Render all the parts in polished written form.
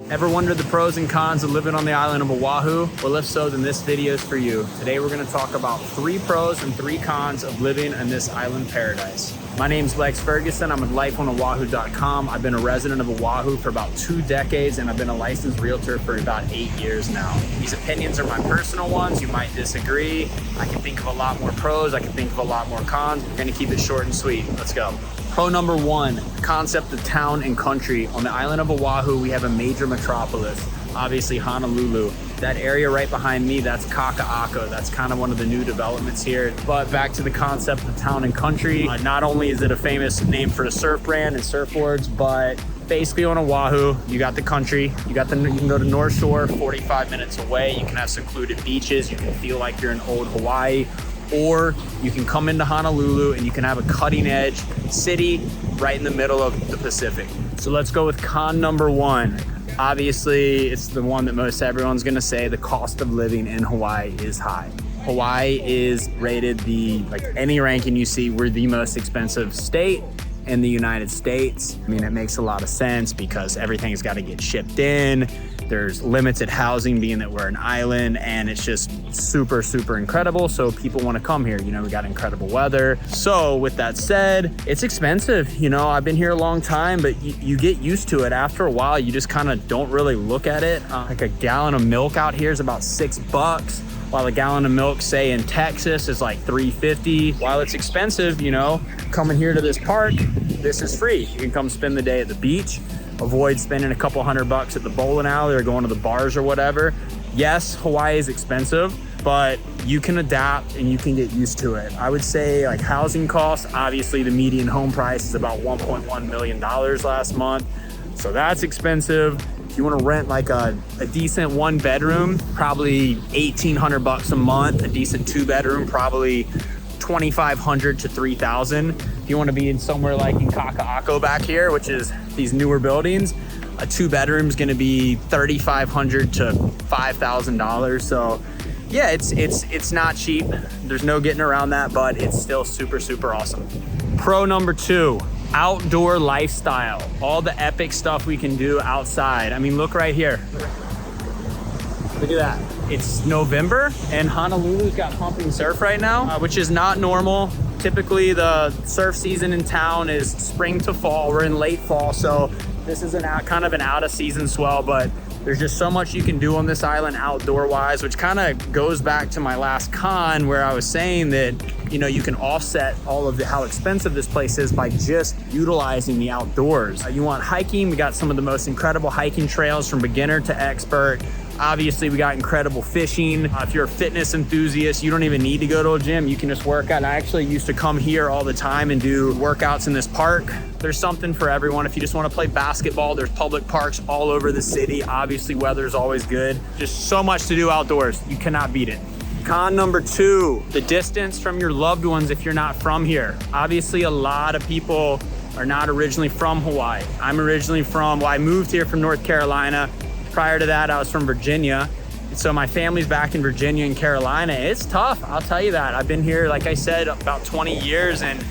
Ever wondered the pros and cons of living on the island of Oahu? Well, if so, then this video is for you. Today we're going to talk about 3 pros and 3 cons of living in this island paradise. My name's Lex Ferguson. I'm with lifeonoahu.com. I've been a resident of Oahu for about 2 decades, and I've been a licensed realtor for about 8 years now. These opinions are my personal ones. You might disagree. I can think of a lot more pros. I can think of a lot more cons. We're going to keep it short and sweet. Let's go. Pro number 1, concept of town and country. On the island of Oahu, we have a major metropolis, obviously Honolulu. That area right behind me, that's Kaka'ako. That's kind of one of the new developments here. But back to the concept of town and country. Not only is it a famous name for a surf brand and surfboards, but basically on Oahu, you got the country, you can go to North Shore, 45 minutes away. You can have secluded beaches. You can feel like you're in old Hawaii. Or you can come into Honolulu and you can have a cutting edge city right in the middle of the Pacific. So let's go with con number 1. Obviously, it's the one that most everyone's gonna say, the cost of living in Hawaii is high. Hawaii is rated any ranking you see, we're the most expensive state in the United States. I mean, it makes a lot of sense because everything's got to get shipped in. There's limited housing being that we're an island, and it's just super, super incredible. So people want to come here. You know, we got incredible weather. So with that said, it's expensive. You know, I've been here a long time, but you get used to it. After a while, you just kind of don't really look at it. Like a gallon of milk out here is about $6. While a gallon of milk, say in Texas, is like $3.50. While it's expensive, you know, coming here to this park, this is free. You can come spend the day at the beach, avoid spending a couple $100 at the bowling alley or going to the bars or whatever. Yes, Hawaii is expensive, but you can adapt and you can get used to it. I would say like housing costs, obviously the median home price is about $1.1 million last month. So that's expensive. If you want to rent like a decent 1-bedroom, probably $1,800 a month. A decent 2-bedroom, probably $2,500 to $3,000. If you want to be in somewhere like in Kaka'ako back here, which is these newer buildings, a 2-bedroom is going to be $3,500 to $5,000. So yeah, it's not cheap. There's no getting around that, but it's still super, super awesome. Pro number 2. Outdoor lifestyle, all the epic stuff we can do outside. I mean, look right here. Look at that. It's November and Honolulu's got pumping surf right now, which is not normal. Typically the surf season in town is spring to fall. We're in late fall, so this is kind of an out of season swell, but there's just so much you can do on this island outdoor wise, which kind of goes back to my last con where I was saying that, you know, you can offset all of how expensive this place is by just utilizing the outdoors. You want hiking, we got some of the most incredible hiking trails from beginner to expert. Obviously, we got incredible fishing. If you're a fitness enthusiast, you don't even need to go to a gym. You can just work out. And I actually used to come here all the time and do workouts in this park. There's something for everyone. If you just want to play basketball, there's public parks all over the city. Obviously, weather's always good. Just so much to do outdoors. You cannot beat it. Con number 2, the distance from your loved ones if you're not from here. Obviously, a lot of people are not originally from Hawaii. I'm originally I moved here from North Carolina. Prior to that, I was from Virginia. So my family's back in Virginia and Carolina. It's tough, I'll tell you that. I've been here, like I said, about 20 years, and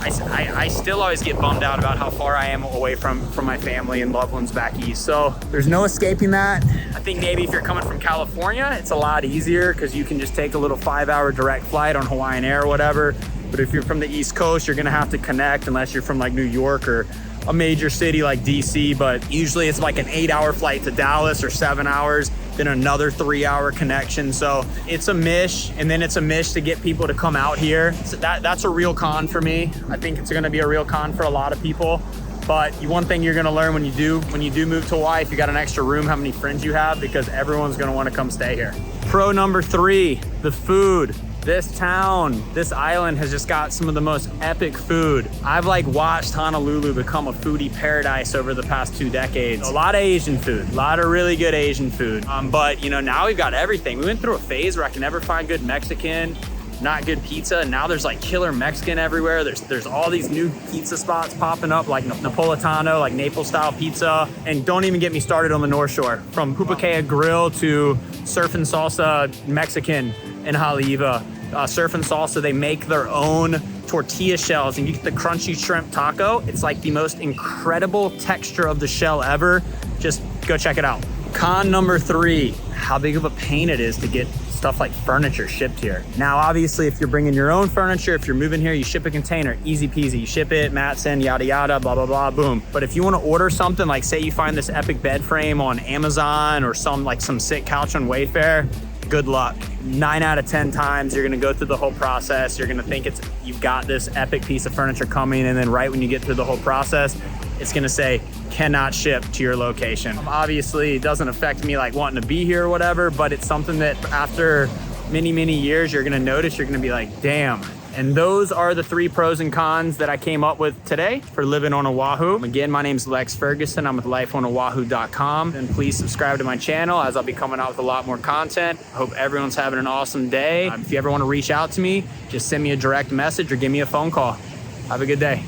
I still always get bummed out about how far I am away from my family and loved ones back east. So there's no escaping that. I think maybe if you're coming from California, it's a lot easier because you can just take a little 5-hour direct flight on Hawaiian Air or whatever. But if you're from the East Coast, you're gonna have to connect unless you're from like New York or a major city like DC, but usually it's like an 8-hour flight to Dallas or 7 hours, then another 3-hour connection. So it's a mish, and then it's a mish to get people to come out here. So that's a real con for me. I think it's gonna be a real con for a lot of people. But one thing you're gonna learn when you do move to Hawaii, if you got an extra room, how many friends you have, because everyone's gonna wanna come stay here. Pro number 3, the food. This town, this island has just got some of the most epic food. I've watched Honolulu become a foodie paradise over the past 2 decades. A lot of Asian food, a lot of really good Asian food. But you know, now we've got everything. We went through a phase where I could never find good Mexican, not good pizza. And now there's like killer Mexican everywhere. There's all these new pizza spots popping up, like Napolitano, like Naples style pizza. And don't even get me started on the North Shore. From Pupukea Grill to Surf and Salsa Mexican in Haleiwa. Surf and Salsa, they make their own tortilla shells, and you get the crunchy shrimp taco. It's like the most incredible texture of the shell ever. Just go check it out. Con number 3, how big of a pain it is to get stuff like furniture shipped here. Now, obviously, if you're bringing your own furniture, if you're moving here, you ship a container, easy peasy. You ship it, Matson, yada, yada, blah, blah, blah, boom. But if you want to order something, like say you find this epic bed frame on Amazon or some sick couch on Wayfair, good luck. 9 out of 10 times, you're gonna go through the whole process. You're gonna think you've got this epic piece of furniture coming, and then right when you get through the whole process, it's gonna say, cannot ship to your location. Obviously, it doesn't affect me like wanting to be here or whatever, but it's something that after many, many years, you're gonna notice, you're gonna be like, damn. And those are the 3 pros and cons that I came up with today for living on Oahu. Again, my name's Lex Ferguson. I'm with lifeonaoahu.com. And please subscribe to my channel as I'll be coming out with a lot more content. I hope everyone's having an awesome day. If you ever want to reach out to me, just send me a direct message or give me a phone call. Have a good day.